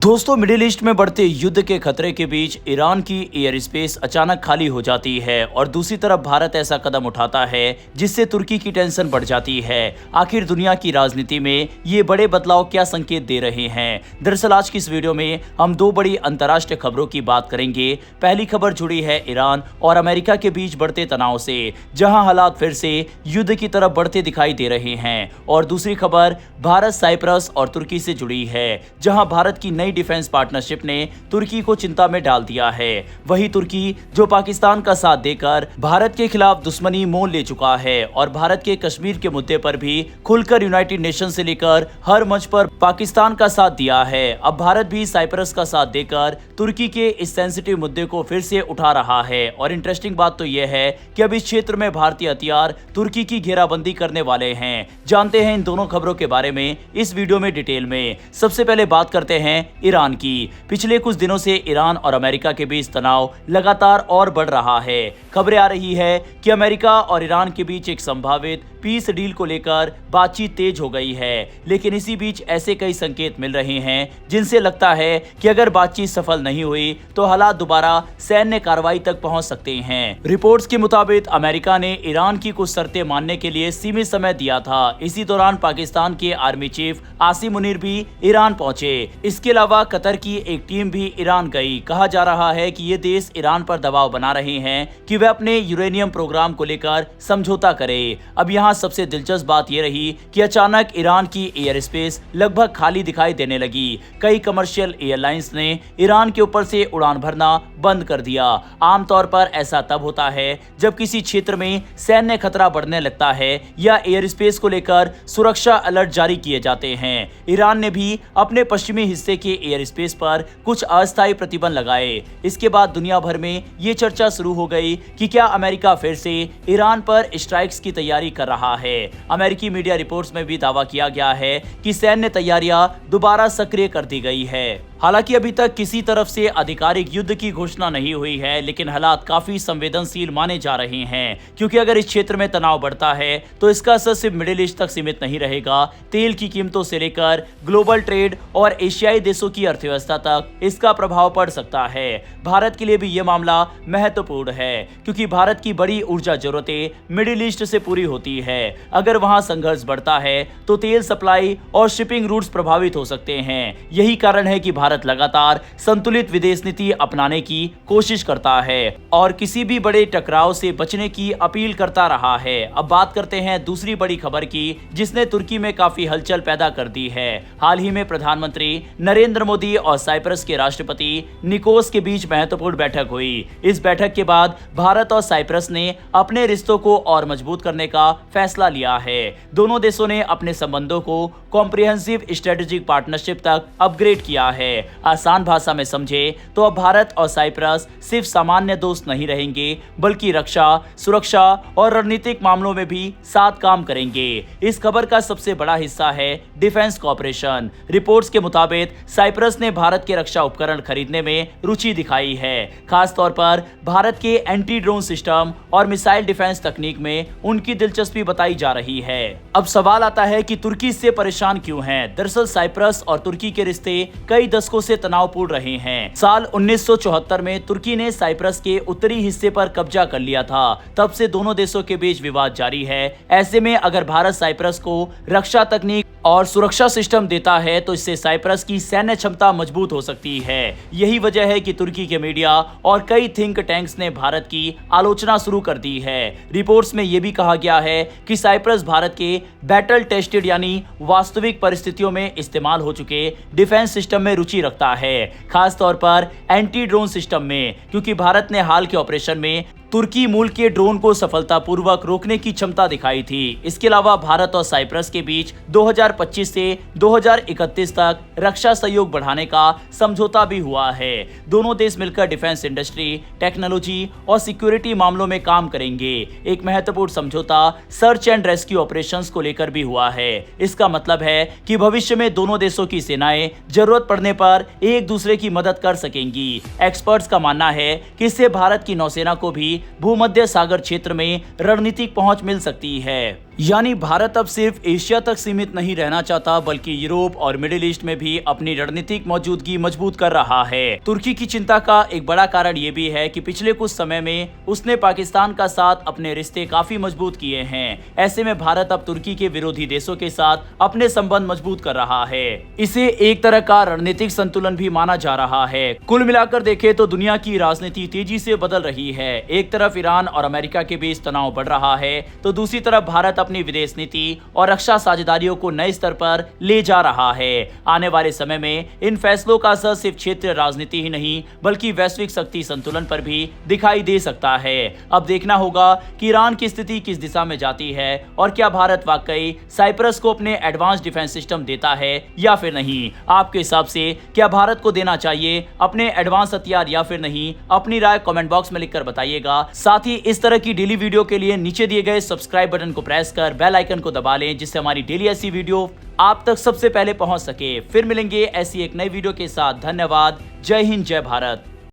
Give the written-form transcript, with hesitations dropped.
दोस्तों, middle east में बढ़ते युद्ध के खतरे के बीच ईरान की एयर स्पेस अचानक खाली हो जाती है और दूसरी तरफ भारत ऐसा कदम उठाता है जिससे तुर्की की टेंशन बढ़ जाती है। आखिर दुनिया की राजनीति में ये बड़े बदलाव क्या संकेत दे रहे हैं? दरअसल आज की इस वीडियो में हम दो बड़ी अंतर्राष्ट्रीय खबरों की बात करेंगे। पहली खबर जुड़ी है ईरान और अमेरिका के बीच बढ़ते तनाव से, जहां हालात फिर से युद्ध की तरफ बढ़ते दिखाई दे रहे हैं, और दूसरी खबर भारत, साइप्रस और तुर्की से जुड़ी है, जहां भारत की नई डिफेंस पार्टनरशिप ने तुर्की को चिंता में डाल दिया है। वही तुर्की जो पाकिस्तान का साथ देकर भारत के खिलाफ दुश्मनी मोल ले चुका है और भारत के कश्मीर के मुद्दे पर भी खुलकर यूनाइटेड नेशन से लेकर हर मंच पर पाकिस्तान का साथ दिया है। अब भारत भी साइप्रस का साथ देकर तुर्की के इस सेंसिटिव मुद्दे को फिर से उठा रहा है। और इंटरेस्टिंग बात तो यह है कि अब इस क्षेत्र में भारतीय हथियार तुर्की की घेराबंदी करने वाले हैं। जानते हैं इन दोनों खबरों के बारे में इस वीडियो में डिटेल में। सबसे पहले बात करते हैं ईरान की। पिछले कुछ दिनों से ईरान और अमेरिका के बीच तनाव लगातार और बढ़ रहा है। खबरें आ रही है कि अमेरिका और ईरान के बीच एक संभावित पीस डील को लेकर बातचीत तेज हो गई है, लेकिन इसी बीच ऐसे कई संकेत मिल रहे हैं जिनसे लगता है कि अगर बातचीत सफल नहीं हुई तो हालात दोबारा सैन्य कार्रवाई तक पहुंच सकते हैं। रिपोर्ट्स के मुताबिक अमेरिका ने ईरान की कुछ शर्तें मानने के लिए सीमित समय दिया था। इसी दौरान पाकिस्तान के आर्मी चीफ आसिम मुनीर भी ईरान पहुंचे। इसके अलावा कतर की एक टीम भी ईरान गई। कहा जा रहा है कि ये देश ईरान पर दबाव बना रहे हैं कि वे अपने यूरेनियम प्रोग्राम को लेकर समझौता करे। अब यहाँ सबसे दिलचस्प बात यह रही कि अचानक ईरान की एयर स्पेस लगभग खाली दिखाई देने लगी। कई कमर्शियल एयरलाइंस ने ईरान के ऊपर से उड़ान भरना बंद कर दिया। आमतौर पर ऐसा तब होता है जब किसी क्षेत्र में सैन्य खतरा बढ़ने लगता है या एयर स्पेस को लेकर सुरक्षा अलर्ट जारी किए जाते हैं। ईरान ने भी अपने पश्चिमी हिस्से के एयर स्पेस पर कुछ अस्थायी प्रतिबंध लगाए। इसके बाद दुनिया भर में ये चर्चा शुरू हो गई कि क्या अमेरिका फिर से ईरान पर स्ट्राइक्स की तैयारी कर रहा है। अमेरिकी मीडिया रिपोर्ट्स में भी दावा किया गया है कि सैन्य तैयारियां दोबारा सक्रिय कर दी गई है। हालांकि अभी तक किसी तरफ से आधिकारिक युद्ध की घोषणा नहीं हुई है, लेकिन हालात काफी संवेदनशील माने जा रहे हैं, क्योंकि अगर इस क्षेत्र में तनाव बढ़ता है तो इसका असर सिर्फ मिडिल ईस्ट तक सीमित नहीं रहेगा। तेल की कीमतों से लेकर ग्लोबल ट्रेड और एशियाई देशों की अर्थव्यवस्था तक इसका प्रभाव पड़ सकता है। भारत के लिए भी यह मामला महत्वपूर्ण है, क्योंकि भारत की बड़ी ऊर्जा जरूरतें मिडिल ईस्ट से पूरी होती है। अगर वहां संघर्ष बढ़ता है तो तेल सप्लाई और शिपिंग रूट्स प्रभावित हो सकते हैं। यही कारण है कि भारत लगातार संतुलित विदेश नीति अपनाने की कोशिश करता है और किसी भी बड़े टकराव से बचने की अपील करता रहा है। अब बात करते हैं दूसरी बड़ी खबर की, जिसने तुर्की में काफी हलचल पैदा कर दी है। हाल ही में प्रधानमंत्री नरेंद्र मोदी और साइप्रस के राष्ट्रपति निकोस के बीच महत्वपूर्ण बैठक हुई। इस बैठक के बाद भारत और साइप्रस ने अपने रिश्तों को और मजबूत करने का फैसला लिया है। दोनों देशों ने अपने संबंधों को कॉम्प्रिहेंसिव स्ट्रेटेजिक पार्टनरशिप तक अपग्रेड किया है। आसान भाषा में समझे तो अब भारत और साइप्रस सिर्फ सामान्य दोस्त नहीं रहेंगे, बल्कि रक्षा, सुरक्षा और रणनीतिक मामलों में भी साथ काम करेंगे। इस खबर का सबसे बड़ा हिस्सा है डिफेंस कॉर्पोरेशन। रिपोर्ट्स के मुताबिक साइप्रस ने भारत के रक्षा उपकरण खरीदने में रुचि दिखाई है। खासतौर पर भारत के एंटी ड्रोन सिस्टम और मिसाइल डिफेंस तकनीक में उनकी दिलचस्पी बताई जा रही है। अब सवाल आता है कि तुर्की इससे परेशान क्यों है? दरअसल साइप्रस और तुर्की के रिश्ते कई दशकों से तनावपूर्ण रहे हैं। साल 1974 में तुर्की ने साइप्रस के उत्तरी हिस्से पर कब्जा कर लिया था। तब से दोनों देशों के बीच विवाद जारी है। ऐसे में अगर भारत साइप्रस को रक्षा तकनीक और सुरक्षा सिस्टम देता है तो इससे साइप्रस की सैन्य क्षमता मजबूत हो सकती है। यही वजह है कि तुर्की के मीडिया और कई थिंक टैंक्स ने भारत की आलोचना शुरू कर दी है। रिपोर्ट्स में यह भी कहा गया है कि साइप्रस भारत के बैटल टेस्टेड यानी वास्तविक परिस्थितियों में इस्तेमाल हो चुके डिफेंस सिस्टम में रुचि रखता है, खास तौर पर एंटी ड्रोन सिस्टम में, क्योंकि भारत ने हाल के ऑपरेशन में तुर्की मूल के ड्रोन को सफलतापूर्वक रोकने की क्षमता दिखाई थी। इसके अलावा भारत और साइप्रस के बीच 2025 से 2031 तक रक्षा सहयोग बढ़ाने का समझौता भी हुआ है। दोनों देश मिलकर डिफेंस इंडस्ट्री, टेक्नोलॉजी और सिक्योरिटी मामलों में काम करेंगे। एक महत्वपूर्ण समझौता सर्च एंड रेस्क्यू ऑपरेशंस को लेकर भी हुआ है। इसका मतलब है कि भविष्य में दोनों देशों की सेनाएं जरूरत पड़ने पर एक दूसरे की मदद कर सकेंगी। एक्सपर्ट्स का मानना है कि इससे भारत की नौसेना को भी भूमध्य सागर क्षेत्र में रणनीतिक पहुंच मिल सकती है। यानी भारत अब सिर्फ एशिया तक सीमित नहीं रहना चाहता बल्कि यूरोप और मिडिल ईस्ट में भी अपनी रणनीतिक मौजूदगी मजबूत कर रहा है। तुर्की की चिंता का एक बड़ा कारण ये भी है कि पिछले कुछ समय में उसने पाकिस्तान का साथ अपने रिश्ते काफी मजबूत किए हैं। ऐसे में भारत अब तुर्की के विरोधी देशों के साथ अपने संबंध मजबूत कर रहा है। इसे एक तरह का रणनीतिक संतुलन भी माना जा रहा है। कुल मिलाकर देखें तो दुनिया की राजनीति तेजी से बदल रही है। एक तरफ ईरान और अमेरिका के बीच तनाव बढ़ रहा है तो दूसरी तरफ भारत अपनी विदेश नीति और रक्षा साझेदारियों को नए स्तर पर ले जा रहा है। आने वाले समय में इन फैसलों का असर सिर्फ क्षेत्रीय राजनीति ही नहीं बल्कि वैश्विक शक्ति संतुलन पर भी दिखाई दे सकता है। अब देखना होगा कि ईरान की स्थिति किस दिशा में जाती है और क्या भारत वाकई साइप्रस को अपने एडवांस डिफेंस सिस्टम देता है या फिर नहीं। आपके हिसाब से क्या भारत को देना चाहिए अपने एडवांस हथियार या फिर नहीं? अपनी राय कमेंट बॉक्स में लिखकर बताइएगा। साथ ही इस तरह की डेली वीडियो के लिए नीचे दिए गए सब्सक्राइब बटन को प्रेस कर बेल आइकन को दबा लें जिससे हमारी डेली ऐसी वीडियो आप तक सबसे पहले पहुंच सके। फिर मिलेंगे ऐसी एक नई वीडियो के साथ। धन्यवाद। जय हिंद, जय भारत।